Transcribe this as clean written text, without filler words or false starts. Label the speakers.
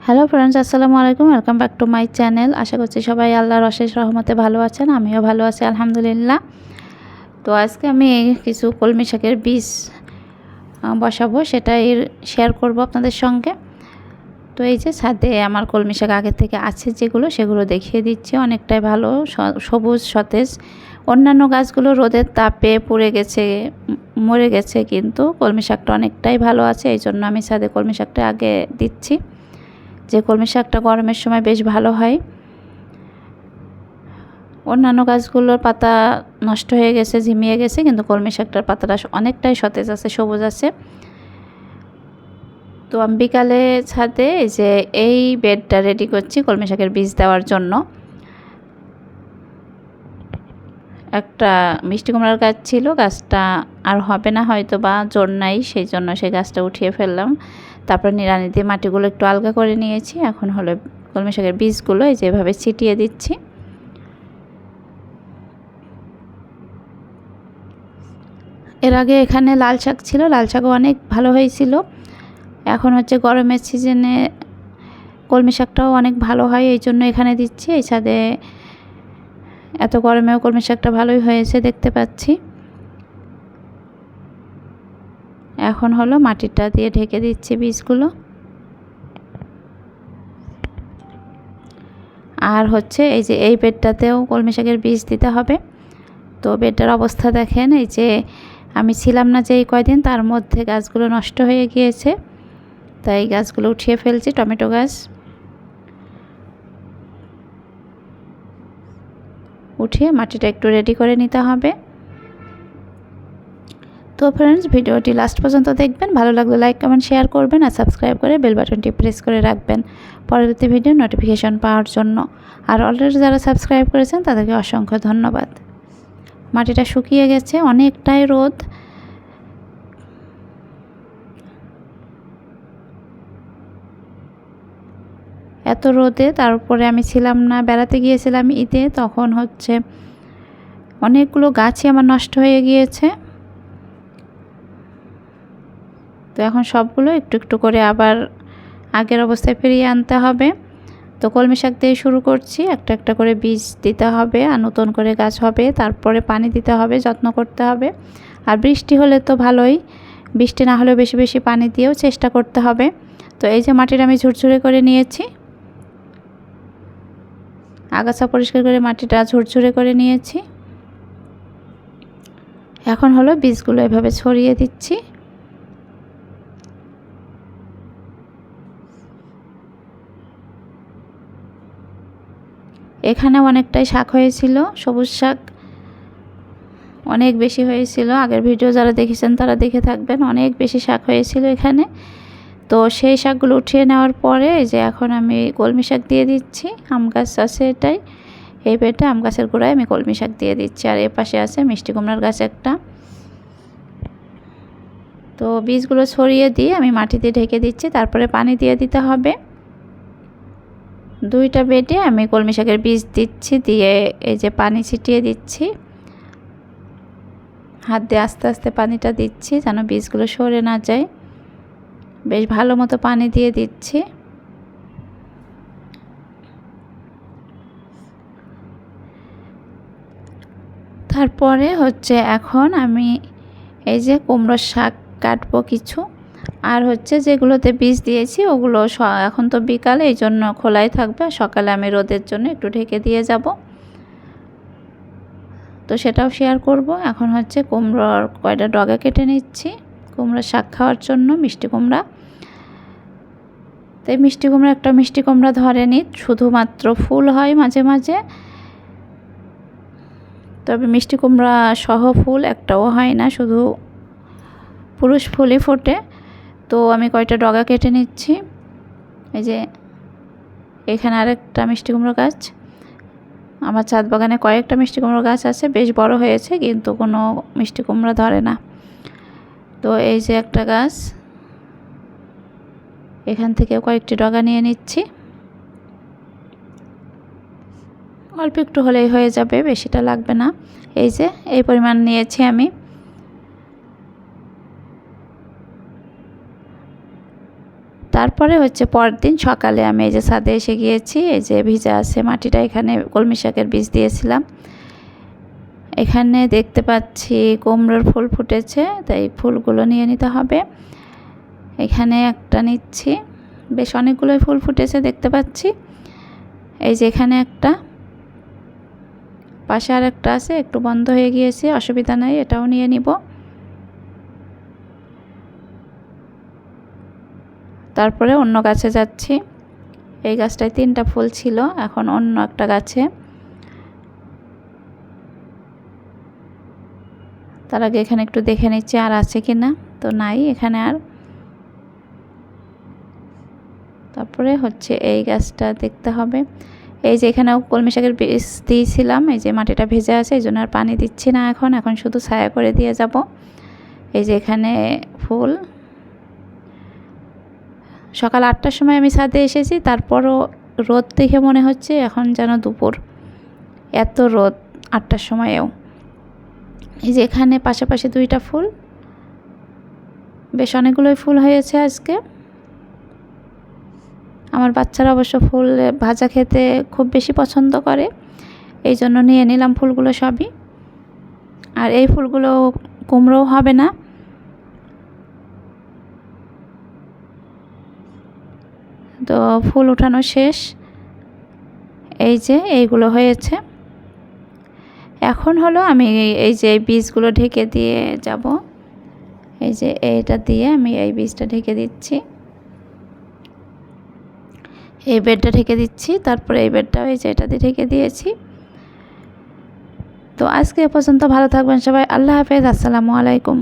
Speaker 1: Hello friends, আসসালামু আলাইকুম। Welcome back to my channel. আশা করছি সবাই আল্লাহর অশেষ রহমতে ভালো আছেন। আমিও ভালো আছি আলহামদুলিল্লাহ। তো আজকে আমি কিছু কলমি শাকের বীজ বসাবো, সেটাই শেয়ার করব আপনাদের সঙ্গে। তো এই যে ছাদে আমার কলমি শাক আগে থেকে আছে যেগুলো, সেগুলো দেখিয়ে দিচ্ছি। অনেকটাই ভালো, সবুজ সতেজ। অন্যান্য গাছগুলো রোদের তাপে পুড়ে গেছে, মরে গেছে, কিন্তু কলমি শাকটা অনেকটাই ভালো আছে। এই জন্য আমি ছাদে কলমি শাকটা আগে দিচ্ছি, যে কলমি শাকটা গরমের সময় বেশ ভালো হয়। অন্যান্য গাছগুলোর পাতা নষ্ট হয়ে গেছে, ঝিমিয়ে গেছে, কিন্তু কলমি শাকটার পাতাটা অনেকটাই সতেজ আছে, সবুজ আছে। তো আমি বিকালে ছাদে যে এই বেডটা রেডি করছি কলমি শাকের বীজ দেওয়ার জন্য। একটা মিষ্টি কুমড়ার গাছ ছিল, গাছটা আর হবে না হয়তো, বা জোর নাই, সেই জন্য সেই গাছটা উঠিয়ে ফেললাম। তারপর নিড়ানি দিয়ে মাটিগুলো একটু আলগা করে নিয়েছি। এখন হলো কলমি শাকের বীজগুলো এই যেভাবে ছিটিয়ে দিচ্ছি। এর আগে এখানে লাল শাক ছিল, লাল শাকও অনেক ভালো হয়েছিল। এখন হচ্ছে গরমের সিজনে কলমি শাকটাও অনেক ভালো হয়, এই জন্য এখানে দিচ্ছি। এই ছাদে এত গরমেও কলমি শাকটা ভালোই হয়েছে দেখতে পাচ্ছি। এখন হলো মাটিটা দিয়ে ঢেকে দিচ্ছি বীজগুলো। আর হচ্ছে এই যে এই বেডটাতেও কলমি শাকের বীজ দিতে হবে। তো বেডটার অবস্থা দেখেন, এই যে আমি ছিলাম না যে এই কয়দিন, তার মধ্যে গাছগুলো নষ্ট হয়ে গিয়েছে, তাই গাছগুলো উঠিয়ে ফেলছি। টমেটো গাছ উঠিয়ে মাটিটা একটু রেডি করে নিতে হবে। তো ফ্রেন্ডস, ভিডিওটি লাস্ট পর্যন্ত দেখবেন। ভালো লাগলে লাইক কমেন্ট শেয়ার করবেন, আর সাবস্ক্রাইব করে বেল বাটনটি প্রেস করে রাখবেন পরবর্তী ভিডিও নোটিফিকেশন পাওয়ার জন্য। আর অলরেডি যারা সাবস্ক্রাইব করেছেন তাদেরকে অসংখ্য ধন্যবাদ। মাটিটা শুকিয়ে গেছে, অনেকটাই রোদ। এত রোদে তারপরে আমি ছিলাম না, বেড়াতে গিয়েছিলাম ঈদে, তখন হচ্ছে অনেকগুলো গাছই আমার নষ্ট হয়ে গিয়েছে। তো এখন সবগুলো একটু একটু করে আবার আগের অবস্থায় ফিরিয়ে আনতে হবে। তো কলমি শাক দিয়ে শুরু করছি, একটা একটা করে বীজ দিতে হবে, আর নতুন করে গাছ হবে। তারপরে পানি দিতে হবে, যত্ন করতে হবে। আর বৃষ্টি হলে তো ভালোই, বৃষ্টি না হলেও বেশি বেশি পানি দিয়েও চেষ্টা করতে হবে। তো এই যে মাটিটা আমি ঝুরঝুরে করে নিয়েছি, আগাছা পরিষ্কার করে মাটিটা ঝুরঝুরে করে নিয়েছি। এখন হলো বীজগুলো এভাবে ছড়িয়ে দিচ্ছি। এখানে অনেকটাই শাক হয়েছিল, সবুজ শাক অনেক বেশি হয়েছিল। আগের ভিডিও যারা দেখেছেন তারা দেখে থাকবেন, অনেক বেশি শাক হয়েছিল এখানে। তো সেই শাকগুলো উঠিয়ে নেওয়ার পরে এই যে এখন আমি কলমি শাক দিয়ে দিচ্ছি। আম গাছ আছে এটাই, এই বেডে আম গাছের গোড়ায় আমি কলমি শাক দিয়ে দিচ্ছি। আর এ পাশে আছে মিষ্টি কুমড়ার গাছ একটা। তো বীজগুলো ছড়িয়ে দিয়ে আমি মাটি দিয়ে ঢেকে দিচ্ছি, তারপরে পানি দিয়ে দিতে হবে। দুইটা বেডে আমি কলমি শাকের বীজ দিচ্ছি, দিয়ে এই যে পানি ছিটিয়ে দিচ্ছি। হাত দিয়ে আস্তে আস্তে পানিটা দিচ্ছি যেন বীজগুলো সরে না যায়। বেশ ভালো মতো পানি দিয়ে দিচ্ছি। তারপরে হচ্ছে এখন আমি এই যে কুমড়োর শাক কাটবো কিছু, আর হচ্ছে যেগুলোতে বীজ দিয়েছি ওগুলো এখন তো বিকালে, এই জন্য খোলাই থাকবে। সকালে আমি রোদের জন্য একটু ঢেকে দিয়ে যাব, তো সেটাও শেয়ার করব। এখন হচ্ছে কুমড়োর কয়টা ডগা কেটে নিচ্ছি কুমড়োর শাক খাওয়ার জন্য, মিষ্টি কুমড়া। তাই মিষ্টি কুমড়া, একটা মিষ্টি কুমড়া ধরেনি, শুধুমাত্র ফুল হয় মাঝে মাঝে, তবে মিষ্টি কুমড়া সহ ফুল একটাও হয় না, শুধু পুরুষ ফুলই ফোটে। তো আমি কয়টা ডগা কেটে নিচ্ছি। এই যে এখানে আরেকটা মিষ্টি কুমড়ো গাছ। আমার ছাদ বাগানে কয়েকটা মিষ্টি কুমড়ো গাছ আছে, বেশ বড় হয়েছে, কিন্তু কোনো মিষ্টি কুমড়া ধরে না। তো এই যে একটা গাছ, এখান থেকে কয়েকটি ডগা নিয়ে নিচ্ছি। অল্প একটু হলেই হয়ে যাবে, বেশিটা লাগবে না। এই যে এই পরিমাণ নিয়েছি আমি। তারপরে হচ্ছে পরের দিন সকালে আমি এই যে ছাদে এসে গিয়েছি, এই যে ভিজা আছে মাটিটা, এখানে কলমি শাকের বীজ দিয়েছিলাম। এখানে দেখতে পাচ্ছি কুমড়োর ফুল ফুটেছে, তাই ফুলগুলো নিয়ে নিতে হবে। এখানে একটা নিচ্ছি, বেশ অনেকগুলোই ফুল ফুটেছে দেখতে পাচ্ছি। এই যে এখানে একটা, পাশে আর একটা আছে, একটু বন্ধ হয়ে গিয়েছে, অসুবিধা নাই, এটাও নিয়ে নিব। তারপরে অন্য গাছে যাচ্ছি। এই গাছটায় 3টা ফুল ছিল, এখন অন্য একটা গাছে। তার আগে এখানে একটু দেখে নিচ্ছি আর আছে কি না, তো নাই এখানে আর। তারপরে হচ্ছে এই গাছটা দেখতে হবে। এই যে এখানেও কলমি শাকের বীজ দিয়েছিলাম, এই যে মাটিটা ভেজে আছে, এই জন্য আর পানি দিচ্ছি না এখন শুধু ছায়া করে দিয়ে যাব। এই যে এখানে ফুল। সকাল 8টার সময় আমি ছাদে এসেছি, তারপরও রোদ দেখে মনে হচ্ছে এখন যেন দুপুর, এত রোদ 8টার সময়েও। এই যে এখানে পাশাপাশি 2টা ফুল, বেশ অনেকগুলোই ফুল হয়েছে আজকে। আমার বাচ্চারা অবশ্য ফুল ভাজা খেতে খুব বেশি পছন্দ করে, এই জন্য নিয়ে নিলাম ফুলগুলো সবই। আর এই ফুলগুলো কুমড়ো হবে না। তো ফুল উঠানো শেষ, এই যে এইগুলো হয়েছে। এখন হলো আমি এই যে বীজগুলো ঢেকে দিয়ে যাব। এই যে এইটা দিয়ে আমি এই বীজটা ঢেকে দিচ্ছি, এই বেডটা ঢেকে দিচ্ছি, তারপরে এই বেডটাও এই যে এটা দিয়ে ঢেকে দিয়েছি। তো আজকে এ পর্যন্ত, ভালো থাকবেন সবাই, আল্লাহ হাফেজ, আসসালামু আলাইকুম।